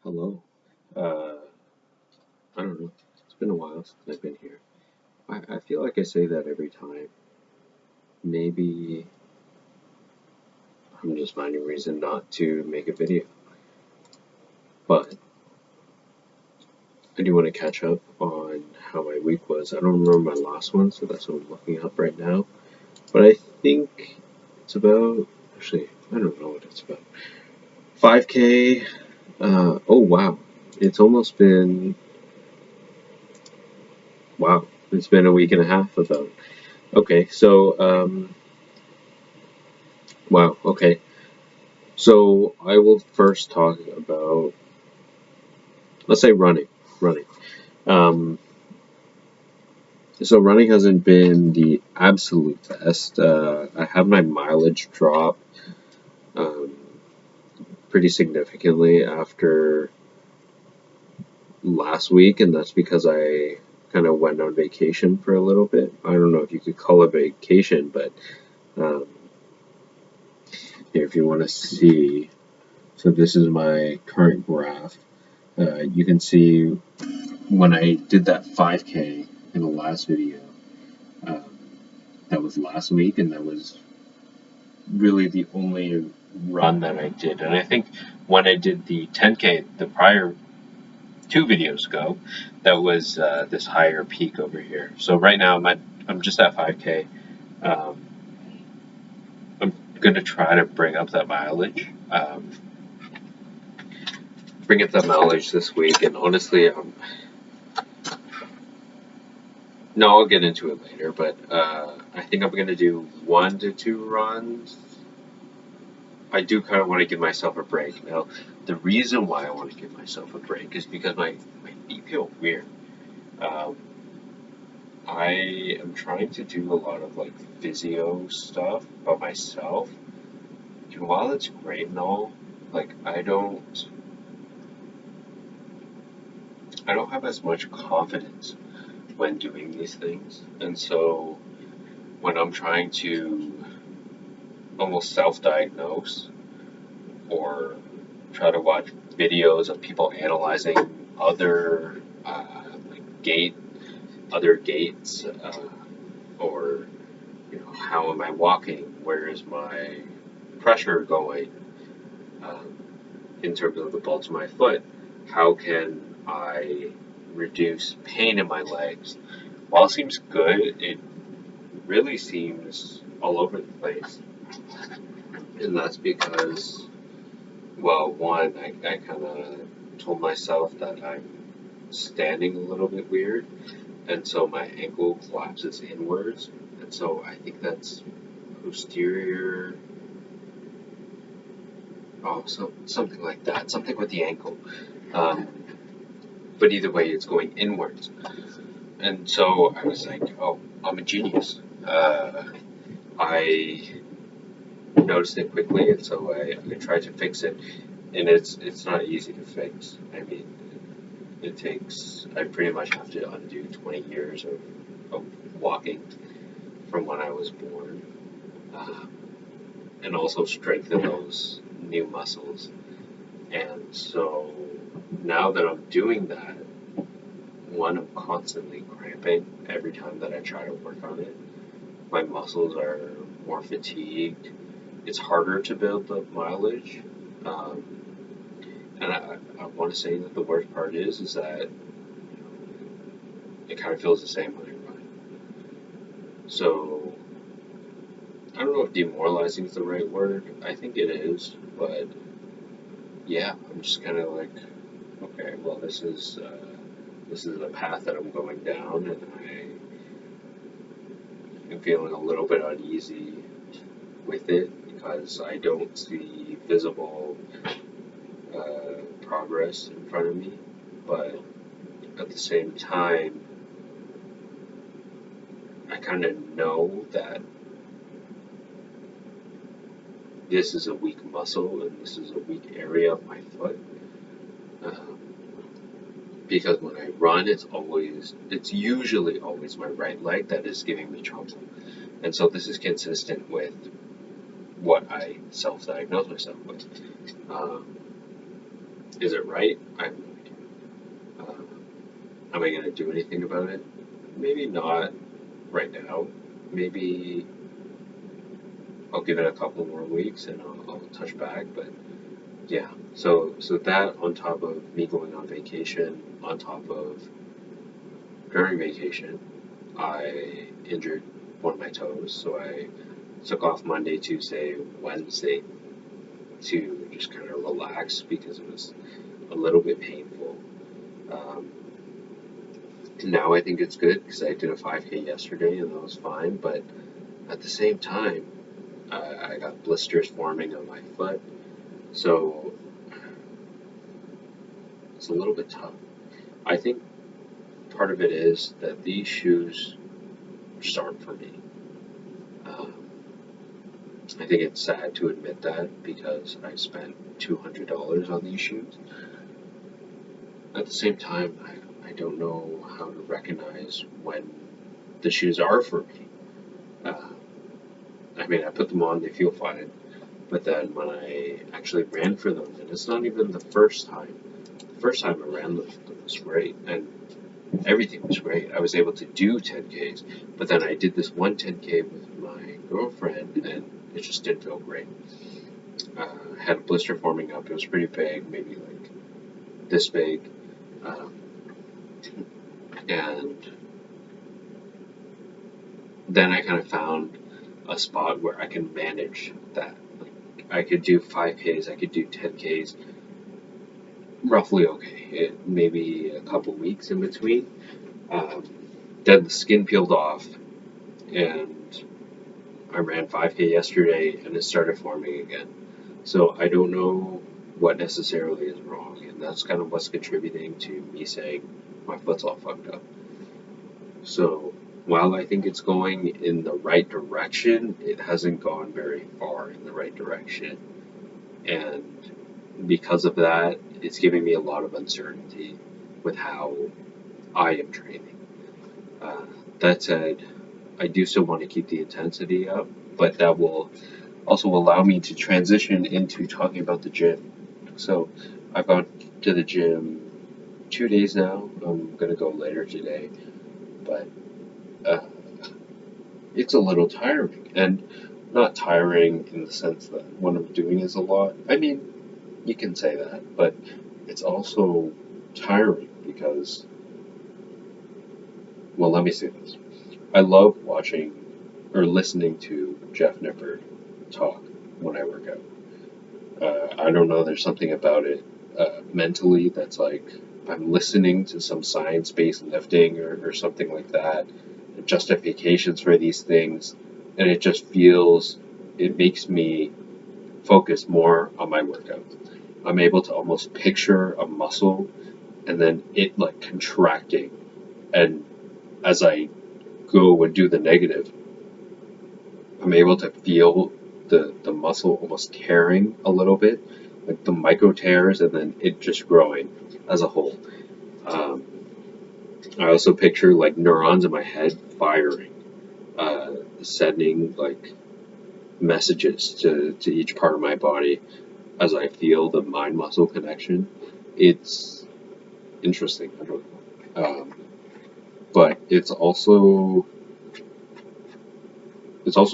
Hello. Uh, I don't know. It's been a while since I've been here. I feel like I say that every time. Maybe I'm just finding a reason not to make a video. But I do want to catch up on how my week was. I don't remember my last one, so that's what I'm looking up right now. But I think it's about, actually, I don't know what it's about. 5K. Oh, wow. It's almost been, wow. It's been a week and a half about. Okay, so, wow, okay. So I will first talk about, let's say, running. Running. Um, so running hasn't been the absolute best. I had my mileage drop um, pretty significantly after last week, and that's because I kind of went on vacation for a little bit. I don't know if you could call it vacation, but um, here, if you want to see, so this is my current graph. You can see when I did that 5K in the last video, um, that was last week, and that was really the only run that I did. And I think when I did the 10K the prior two videos ago, that was this higher peak over here. So right now I'm just at 5K. Um, I'm gonna try to bring up that mileage. Bring up that mileage this week, and honestly, no, I'll get into it later. But I think I'm gonna do 1 to 2 runs. I do kind of want to give myself a break. Now, the reason why I want to give myself a break is because my feet feel weird. Um, I am trying to do a lot of like physio stuff by myself. And while it's great and all, like I don't have as much confidence when doing these things. And so when I'm trying to almost self-diagnose or try to watch videos of people analyzing other like other gaits, or how am I walking? Where is my pressure going um, in terms of the ball to my foot? How can I reduce pain in my legs? While it seems good, it really seems all over the place, and that's because, well, one, I kind of told myself that I'm standing a little bit weird, and so my ankle collapses inwards, and so I think that's posterior, something like that, something with the ankle. Um, but either way, it's going inwards, and so I was like, oh, I'm a genius. I noticed it quickly, and so I tried to fix it, and it's not easy to fix. I mean, it takes, I pretty much have to undo 20 years of walking from when I was born, um, and also strengthen those new muscles. And so now that I'm doing that, one, I'm constantly cramping every time that I try to work on it. My muscles are more fatigued. It's harder to build up mileage. Um, and I want to say that the worst part is that it kind of feels the same when I run. So I don't know if demoralizing is the right word. I think it is, but yeah, I'm just kind of like, okay, well, this is the path that I'm going down, and I'm feeling a little bit uneasy with it because I don't see visible progress in front of me. But at the same time, I kind of know that this is a weak muscle and this is a weak area of my foot. Um, because when I run, it's usually always my right leg that is giving me trouble. And so this is consistent with what I self-diagnose myself with. Um, Is it right? I have no idea. Am I going to do anything about it? Maybe not right now. Maybe I'll give it a couple more weeks and I'll touch back. But yeah, so that on top of me going on vacation, on top of during vacation, I injured one of my toes, so I took off Monday, Tuesday, Wednesday to just kind of relax because it was a little bit painful. Um, Now I think it's good because I did a 5K yesterday and that was fine, but at the same time, I got blisters forming on my foot, so it's a little bit tough. I think part of it is that these shoes just aren't for me. Um, I think it's sad to admit that because I spent $200 on these shoes. At the same time, I don't know how to recognize when the shoes are for me. Uh, I mean, I put them on, they feel fine, but then when I actually ran for them, and it's not even the first time. The first time I ran them, it was great, and everything was great. I was able to do 10Ks, but then I did this one 10K with my girlfriend, and it just didn't feel great. I had a blister forming up. It was pretty big, maybe like this big, um, and then I kind of found a spot where I can manage that. Like, I could do 5Ks, I could do 10Ks, roughly okay. Maybe a couple weeks in between. Um, then the skin peeled off, and I ran 5K yesterday, and it started forming again. So I don't know what necessarily is wrong, and that's kind of what's contributing to me saying my foot's all fucked up. So while I think it's going in the right direction, it hasn't gone very far in the right direction. And because of that, it's giving me a lot of uncertainty with how I am training. Uh, that said, I do still want to keep the intensity up, but that will also allow me to transition into talking about the gym. So I've gone to the gym 2 days now. I'm going to go later today, but uh, it's a little tiring. And not tiring in the sense that what I'm doing is a lot. I mean, you can say that, but it's also tiring because, well, let me say this. I love watching or listening to Jeff Nippard talk when I work out. I don't know, there's something about it mentally that's like I'm listening to some science based lifting or something like that, justifications for these things, and it makes me focus more on my workout. I'm able to almost picture a muscle and then it like contracting, and as I go and do the negative, I'm able to feel the muscle almost tearing a little bit, like the micro tears, and then it just growing as a whole. Um, I also picture like neurons in my head firing, sending like messages to each part of my body as I feel the mind muscle connection. It's interesting. I don't know. But it's also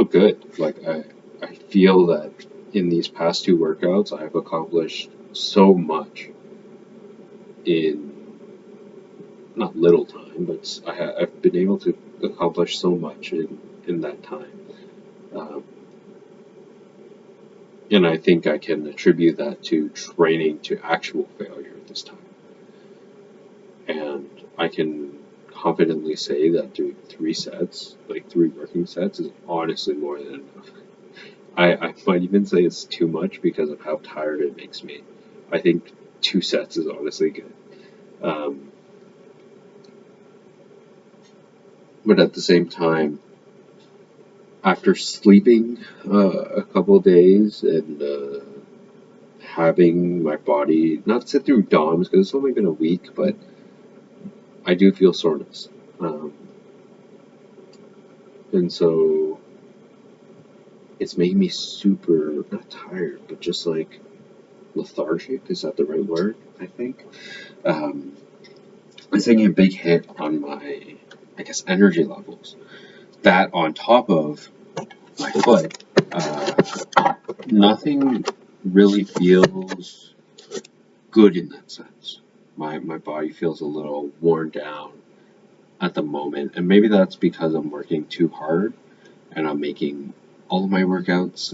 good. Like I feel that in these past two workouts, I've accomplished so much in not little time, but I've been able to accomplish so much in that time. Um, and I think I can attribute that to training to actual failure this time. And I can confidently say that doing 3 sets, like 3 working sets, is honestly more than enough. I might even say it's too much because of how tired it makes me. I think 2 sets is honestly good. Um, but at the same time, after sleeping a couple days and having my body not sit through DOMs because it's only been a week, but I do feel soreness. Um, and so it's made me super, not tired, but just like lethargic. Is that the right word? I think. Um, it's taking a big hit on my, I guess, energy levels. That on top of my foot, nothing really feels good in that sense. My body feels a little worn down at the moment, and maybe that's because I'm working too hard and I'm making all of my workouts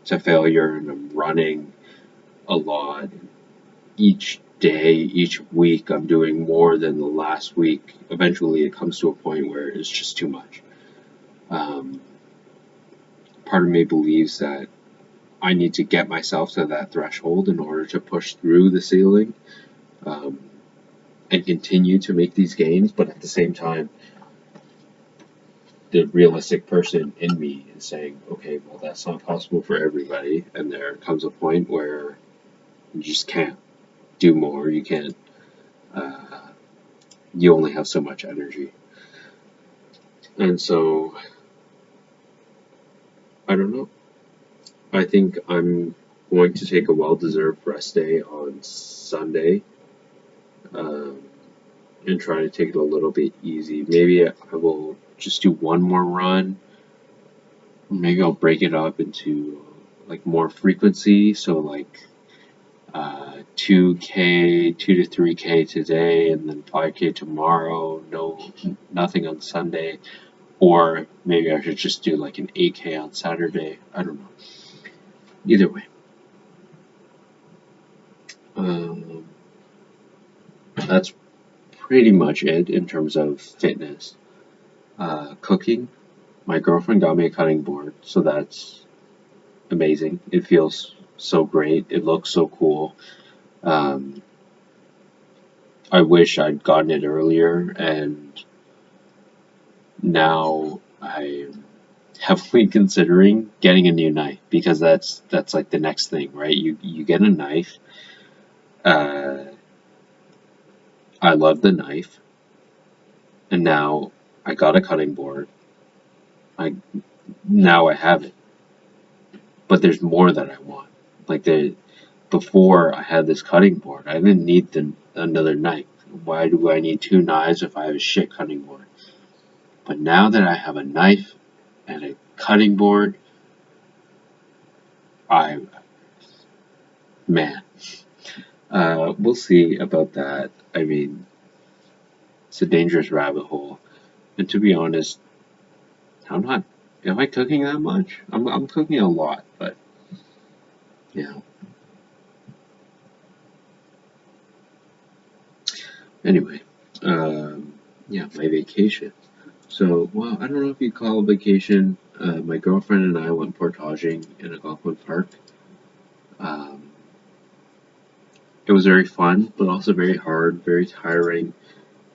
to failure, and I'm running a lot. Each day, each week, I'm doing more than the last week. Eventually, it comes to a point where it's just too much. Um, Part of me believes that I need to get myself to that threshold in order to push through the ceiling, um, and continue to make these gains, but at the same time, the realistic person in me is saying, okay, well, that's not possible for everybody, and there comes a point where you just can't do more. You can't. Uh, you only have so much energy, and so I don't know. I think I'm going to take a well-deserved rest day on Sunday, um, and try to take it a little bit easy. Maybe I will just do one more run. Maybe I'll break it up into like more frequency. So like 2K, 2 to 3K today, and then 5K tomorrow. No, nothing on Sunday. Or maybe I should just do like an 8K on Saturday. I don't know. Either way, um, that's pretty much it in terms of fitness. Cooking. My girlfriend got me a cutting board, so that's amazing. It feels so great. It looks so cool. Um, I wish I'd gotten it earlier, and now I'm heavily considering getting a new knife because that's like the next thing, right? You get a knife. Uh, I love the knife, and now I got a cutting board. I Now I have it, but there's more that I want. Like before I had this cutting board, I didn't need another knife. Why do I need two knives if I have a shit cutting board? But now that I have a knife and a cutting board, I man, we'll see about that. I mean, it's a dangerous rabbit hole. And to be honest, I'm not. Am I cooking that much? I'm cooking a lot, but yeah. Anyway, um, yeah, my vacation. So, well, I don't know if you call it vacation. My girlfriend and I went portaging in a Algonquin park. Um, it was very fun, but also very hard, very tiring.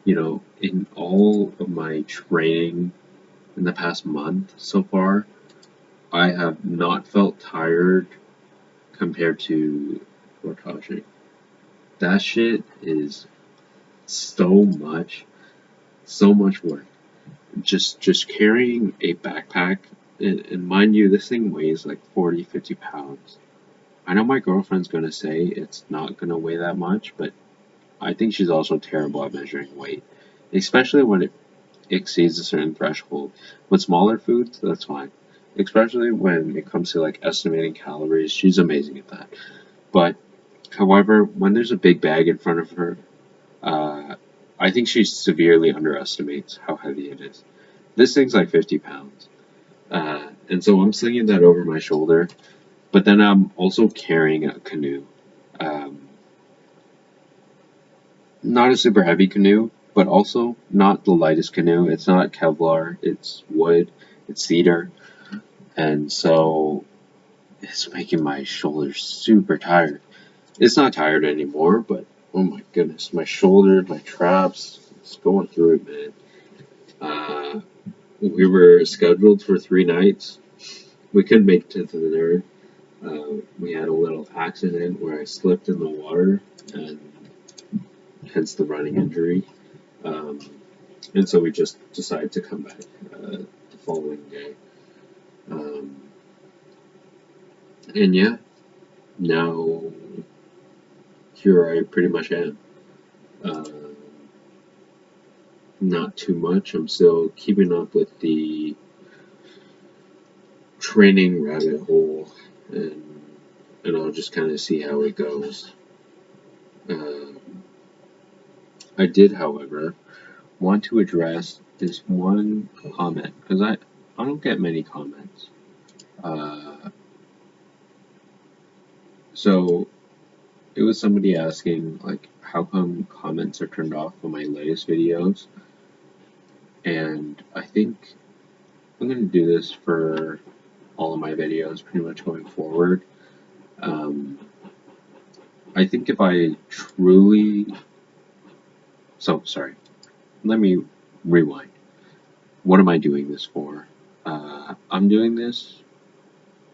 In all of my training in the past month so far, I have not felt tired compared to portaging. That shit is so so much work. Just carrying a backpack, and mind you, this thing weighs like 40, 50 pounds. I know my girlfriend's gonna say it's not gonna weigh that much, but I think she's also terrible at measuring weight, especially when it exceeds a certain threshold. With smaller foods, that's fine. Especially when it comes to like estimating calories, she's amazing at that. But however, when there's a big bag in front of her, uh, I think she severely underestimates how heavy it is. This thing's like 50 pounds. And so I'm slinging that over my shoulder, but then I'm also carrying a canoe. Um, Not a super heavy canoe, but also not the lightest canoe. It's not Kevlar, it's wood, it's cedar, and so it's making my shoulders super tired. It's not tired anymore, but oh my goodness, my shoulder, my traps, it's going through it, man. Uh, we were scheduled for 3 nights. We couldn't make it to the third. We had a little accident where I slipped in the water, and hence the running injury. Um, and so we just decided to come back the following day. Um, and yeah, now here I pretty much am. Uh, not too much. I'm still keeping up with the training rabbit hole, and I'll just kind of see how it goes. Uh, I did, however, want to address this one comment because I don't get many comments. Uh, so it was somebody asking like how come comments are turned off on my latest videos, and I think I'm gonna do this for all of my videos pretty much going forward. Um, I think if I truly, so sorry, let me rewind. What am I doing this for? I'm doing this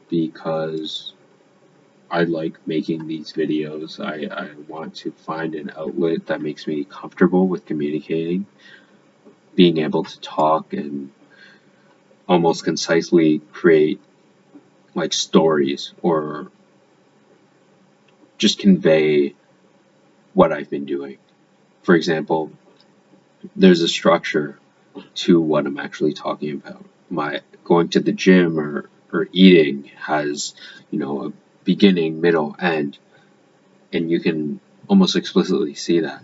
because I like making these videos. I want to find an outlet that makes me comfortable with communicating, being able to talk and almost concisely create like stories or just convey what I've been doing. For example, there's a structure to what I'm actually talking about. My going to the gym or eating has, a beginning, middle, end, and you can almost explicitly see that.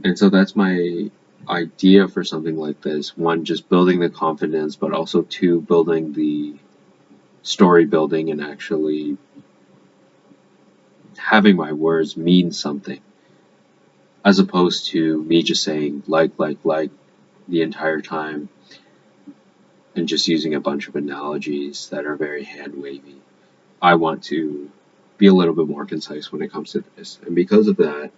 And so that's my idea for something like this. One, just building the confidence, but also two, building the story building and actually having my words mean something, as opposed to me just saying like the entire time and just using a bunch of analogies that are very hand wavy. I want to be a little bit more concise when it comes to this, and because of that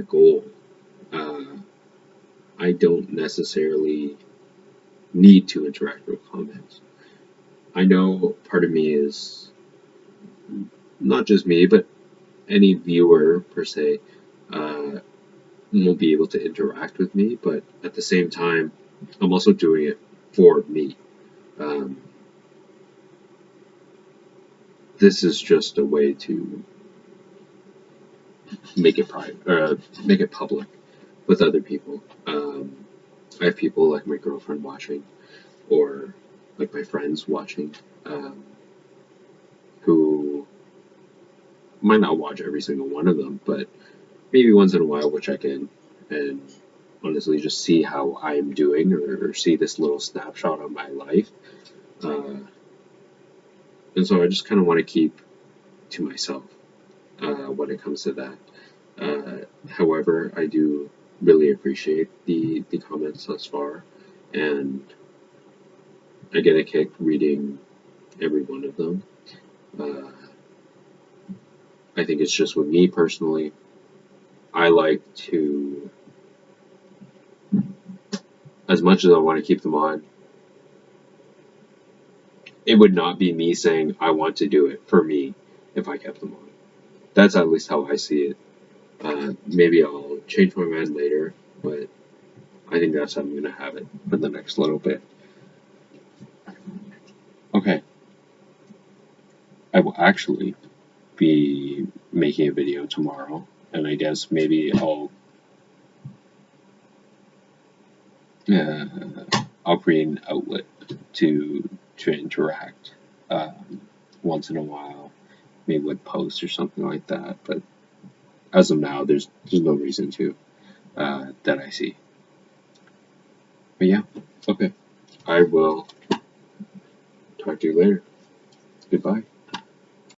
goal, uh, I don't necessarily need to interact with comments. I know part of me is not just me, but any viewer per se uh, won't be able to interact with me, but at the same time, I'm also doing it for me. Um, this is just a way to make it private, make it public with other people. I have people like my girlfriend watching, or like my friends watching, um, who might not watch every single one of them, but maybe once in a while we'll check in and honestly just see how I'm doing or see this little snapshot of my life. Uh, and so I just kind of want to keep to myself when it comes to that. However, I do really appreciate the comments thus far, and I get a kick reading every one of them. Uh, I think it's just with me personally, I like to, as much as I want to keep them on, it would not be me saying I want to do it for me if I kept them on. That's at least how I see it. Maybe I'll change my mind later, but I think that's how I'm going to have it for the next little bit. Okay, I will actually be making a video tomorrow, and I guess maybe uh, I'll create an outlet to interact once in a while, maybe with posts or something like that. But as of now, there's no reason to that I see. But yeah, okay. I will talk to you later. Goodbye.